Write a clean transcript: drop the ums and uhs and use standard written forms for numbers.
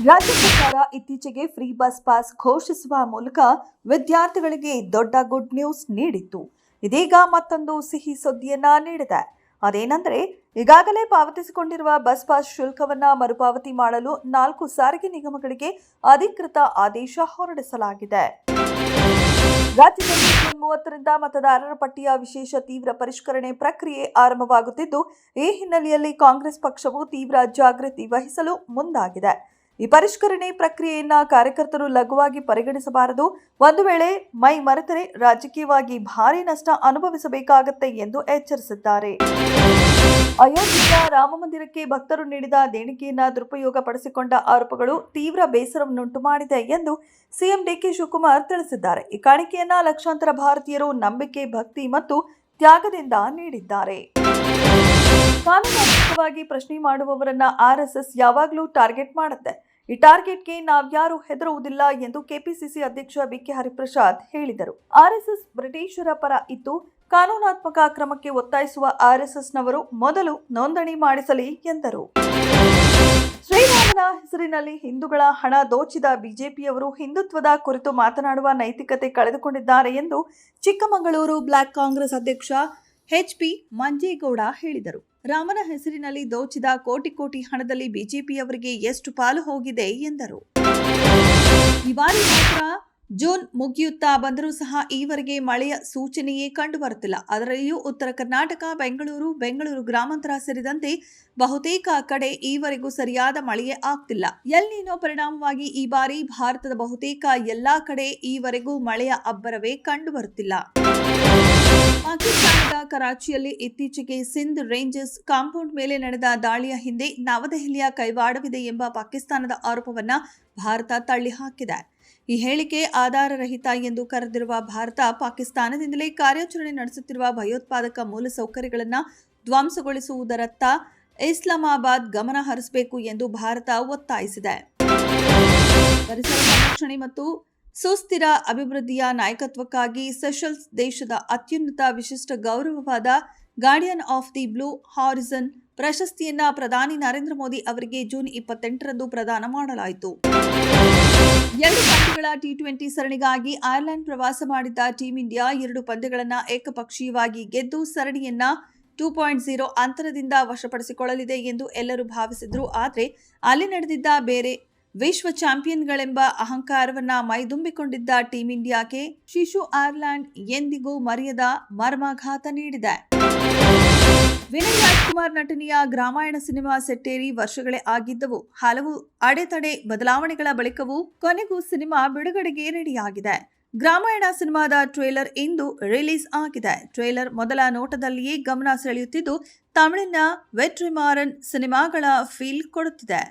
ರಾಜ್ಯ ಸರ್ಕಾರ ಇತ್ತೀಚೆಗೆ ಫ್ರೀ ಬಸ್ ಪಾಸ್ ಘೋಷಿಸುವ ಮೂಲಕ ವಿದ್ಯಾರ್ಥಿಗಳಿಗೆ ದೊಡ್ಡ ಗುಡ್ ನ್ಯೂಸ್ ನೀಡಿತ್ತು. ಇದೀಗ ಮತ್ತೊಂದು ಸಿಹಿ ಸುದ್ದಿಯನ್ನ ನೀಡಿದೆ. ಅದೇನೆಂದರೆ, ಈಗಾಗಲೇ ಪಾವತಿಸಿಕೊಂಡಿರುವ ಬಸ್ ಪಾಸ್ ಶುಲ್ಕವನ್ನ ಮರುಪಾವತಿ ಮಾಡಲು 4 ಸಾರಿಗೆ ನಿಗಮಗಳಿಗೆ ಅಧಿಕೃತ ಆದೇಶ ಹೊರಡಿಸಲಾಗಿದೆ. ರಾಜ್ಯದಲ್ಲಿ ಜೂನ್ 30ರಿಂದ ಮತದಾರರ ಪಟ್ಟಿಯ ವಿಶೇಷ ತೀವ್ರ ಪರಿಷ್ಕರಣೆ ಪ್ರಕ್ರಿಯೆ ಆರಂಭವಾಗುತ್ತಿದ್ದು, ಈ ಹಿನ್ನೆಲೆಯಲ್ಲಿ ಕಾಂಗ್ರೆಸ್ ಪಕ್ಷವು ತೀವ್ರ ಜಾಗೃತಿ ವಹಿಸಲು ಮುಂದಾಗಿದೆ. ಈ ಪರಿಷ್ಕರಣೆ ಪ್ರಕ್ರಿಯೆಯನ್ನ ಕಾರ್ಯಕರ್ತರು ಲಘುವಾಗಿ ಪರಿಗಣಿಸಬಾರದು. ಒಂದು ವೇಳೆ ಮೈ ಮರೆತರೆ ರಾಜಕೀಯವಾಗಿ ಭಾರೀ ನಷ್ಟ ಅನುಭವಿಸಬೇಕಾಗುತ್ತೆ ಎಂದು ಎಚ್ಚರಿಸಿದ್ದಾರೆ. ಅಯೋಧ್ಯೆಯ ರಾಮ ಮಂದಿರಕ್ಕೆ ಭಕ್ತರು ನೀಡಿದ ದೇಣಿಗೆಯನ್ನ ದುರುಪಯೋಗ ಪಡಿಸಿಕೊಂಡ ಆರೋಪಗಳು ತೀವ್ರ ಬೇಸರವನ್ನುಂಟು ಮಾಡಿದೆ ಎಂದು ಸಿಎಂ ಡಿಕೆ ಶಿವಕುಮಾರ್ ತಿಳಿಸಿದ್ದಾರೆ. ಈ ಕಾಣಿಕೆಯನ್ನ ಲಕ್ಷಾಂತರ ಭಾರತೀಯರು ನಂಬಿಕೆ, ಭಕ್ತಿ ಮತ್ತು ತ್ಯಾಗದಿಂದ ನೀಡಿದ್ದಾರೆ. ಕಾನೂನಾತ್ಮಕವಾಗಿ ಪ್ರಶ್ನೆ ಮಾಡುವವರನ್ನ ಆರ್ಎಸ್ಎಸ್ ಯಾವಾಗಲೂ ಟಾರ್ಗೆಟ್ ಮಾಡುತ್ತೆ. ಈ ಟಾರ್ಗೆಟ್ಗೆ ನಾವ್ಯಾರೂ ಹೆದರುವುದಿಲ್ಲ ಎಂದು ಕೆಪಿಸಿಸಿ ಅಧ್ಯಕ್ಷ ಬಿಕೆ ಹರಿಪ್ರಸಾದ್ ಹೇಳಿದರು. ಆರ್ಎಸ್ಎಸ್ ಬ್ರಿಟಿಷರ ಪರ ಇದ್ದು ಕಾನೂನಾತ್ಮಕ ಕ್ರಮಕ್ಕೆ ಒತ್ತಾಯಿಸುವ ಆರ್ಎಸ್ಎಸ್ನವರು ಮೊದಲು ನೋಂದಣಿ ಮಾಡಿಸಲಿ ಎಂದರು. ಶ್ರೀರಾಮನ ಹೆಸರಿನಲ್ಲಿ ಹಿಂದೂಗಳ ಹಣ ದೋಚಿದ ಬಿಜೆಪಿಯವರು ಹಿಂದುತ್ವದ ಕುರಿತು ಮಾತನಾಡುವ ನೈತಿಕತೆ ಕಳೆದುಕೊಂಡಿದ್ದಾರೆ ಎಂದು ಚಿಕ್ಕಮಗಳೂರು ಬ್ಲಾಕ್ ಕಾಂಗ್ರೆಸ್ ಅಧ್ಯಕ್ಷ ಎಚ್.ಪಿ. ಮಂಜೇಗೌಡ ಹೇಳಿದರು. ರಾಮನ ಹೆಸರಿನಲ್ಲಿ ದೋಚಿದ ಕೋಟಿ ಹಣದಲ್ಲಿ ಬಿಜೆಪಿಯವರಿಗೆ ಎಷ್ಟು ಪಾಲು ಹೋಗಿದೆ ಎಂದರು. ಈ ಬಾರಿ ಮಾತ್ರ ಜೂನ್ ಮುಗಿಯುತ್ತಾ ಬಂದರೂ ಸಹ ಈವರೆಗೆ ಮಳೆಯ ಸೂಚನೆಯೇ ಕಂಡು ಬರುತ್ತಿಲ್ಲ. ಅದರಲ್ಲಿಯೂ ಉತ್ತರ ಕರ್ನಾಟಕ, ಬೆಂಗಳೂರು ಗ್ರಾಮಾಂತರ ಸೇರಿದಂತೆ ಬಹುತೇಕ ಕಡೆ ಈವರೆಗೂ ಸರಿಯಾದ ಮಳೆಯೇ ಆಗ್ತಿಲ್ಲ. ಎಲ್ ನೀನೋ ಪರಿಣಾಮವಾಗಿ ಈ ಬಾರಿ ಭಾರತದ ಬಹುತೇಕ ಎಲ್ಲಾ ಕಡೆ ಈವರೆಗೂ ಮಳೆಯ ಅಬ್ಬರವೇ ಕಂಡು ಬರುತ್ತಿಲ್ಲ. ಪಾಕಿಸ್ತಾನದ ಕರಾಚಿಯಲ್ಲಿ ಇತ್ತೀಚೆಗೆ ಸಿಂಧ್ ರೇಂಜರ್ಸ್ ಕಾಂಪೌಂಡ್ ಮೇಲೆ ನಡೆದ ದಾಳಿಯ ಹಿಂದೆ ನವದೆಹಲಿಯ ಕೈವಾಡವಿದೆ ಎಂಬ ಪಾಕಿಸ್ತಾನದ ಆರೋಪವನ್ನ ಭಾರತ ತಳ್ಳಿಹಾಕಿದೆ. ಈ ಹೇಳಿಕೆ ಆಧಾರರಹಿತ ಎಂದು ಕರೆದಿರುವ ಭಾರತ, ಪಾಕಿಸ್ತಾನದಿಂದಲೇ ಕಾರ್ಯಾಚರಣೆ ನಡೆಸುತ್ತಿರುವ ಭಯೋತ್ಪಾದಕ ಮೂಲಸೌಕರ್ಯಗಳನ್ನು ಧ್ವಂಸಗೊಳಿಸುವುದರತ್ತ ಇಸ್ಲಾಮಾಬಾದ್ ಗಮನ ಹರಿಸಬೇಕು ಎಂದು ಭಾರತ ಒತ್ತಾಯಿಸಿದೆ. ಪರಿಸರ ಸಂರಕ್ಷಣೆ ಮತ್ತು ಸುಸ್ಥಿರ ಅಭಿವೃದ್ಧಿಯ ನಾಯಕತ್ವಕ್ಕಾಗಿ ಸೆಷಲ್ಸ್ ದೇಶದ ಅತ್ಯುನ್ನತ ವಿಶಿಷ್ಟ ಗೌರವವಾದ ಗಾರ್ಡಿಯನ್ ಆಫ್ ದಿ ಬ್ಲೂ ಹಾರಿಝನ್ ಪ್ರಶಸ್ತಿಯನ್ನ ಪ್ರಧಾನಿ ನರೇಂದ್ರ ಮೋದಿ ಅವರಿಗೆ ಜೂನ್ 28ರಂದು ಪ್ರದಾನ ಮಾಡಲಾಯಿತು. 2 ಪಂದ್ಯಗಳ ಟಿ20 ಸರಣಿಗಾಗಿ ಐರ್ಲೆಂಡ್ ಪ್ರವಾಸ ಮಾಡಿದ್ದ ಟೀಂ ಇಂಡಿಯಾ 2 ಪಂದ್ಯಗಳನ್ನು ಏಕಪಕ್ಷೀಯವಾಗಿ ಗೆದ್ದು ಸರಣಿಯನ್ನ 2.0 ಅಂತರದಿಂದ ವಶಪಡಿಸಿಕೊಳ್ಳಲಿದೆ ಎಂದು ಎಲ್ಲರೂ ಭಾವಿಸಿದ್ರು. ಆದರೆ ಅಲ್ಲಿ ನಡೆದಿದ್ದ ಬೇರೆ ವಿಶ್ವ ಚಾಂಪಿಯನ್ಗಳೆಂಬ ಅಹಂಕಾರವನ್ನ ಮೈದುಂಬಿಕೊಂಡಿದ್ದ ಟೀಂ ಇಂಡಿಯಾಕ್ಕೆ ಶಿಶು ಐರ್ಲೆಂಡ್ ಎಂದಿಗೂ ಮರೆಯದ ಮರ್ಮಾಘಾತ ನೀಡಿದೆ. ವಿನಯ್ ರಾಜ್ಕುಮಾರ್ ನಟನೆಯ ಗ್ರಾಮಾಯಣ ಸಿನಿಮಾ ಸೆಟ್ಟೇರಿ ವರ್ಷಗಳೇ ಆಗಿದ್ದವು. ಹಲವು ಅಡೆತಡೆ ಬದಲಾವಣೆಗಳ ಬಳಿಕವೂ ಕೊನೆಗೂ ಸಿನಿಮಾ ಬಿಡುಗಡೆಗೆ ರೆಡಿಯಾಗಿದೆ. ಗ್ರಾಮಾಯಣ ಸಿನಿಮಾದ ಟ್ರೇಲರ್ ಇಂದು ರಿಲೀಸ್ ಆಗಿದೆ. ಟ್ರೇಲರ್ ಮೊದಲ ನೋಟದಲ್ಲಿಯೇ ಗಮನ ಸೆಳೆಯುತ್ತಿದ್ದು, ತಮಿಳಿನ ವೆಟ್ರಿಮಾರನ್ ಸಿನಿಮಾಗಳ ಫೀಲ್ ಕೊಡುತ್ತಿದೆ.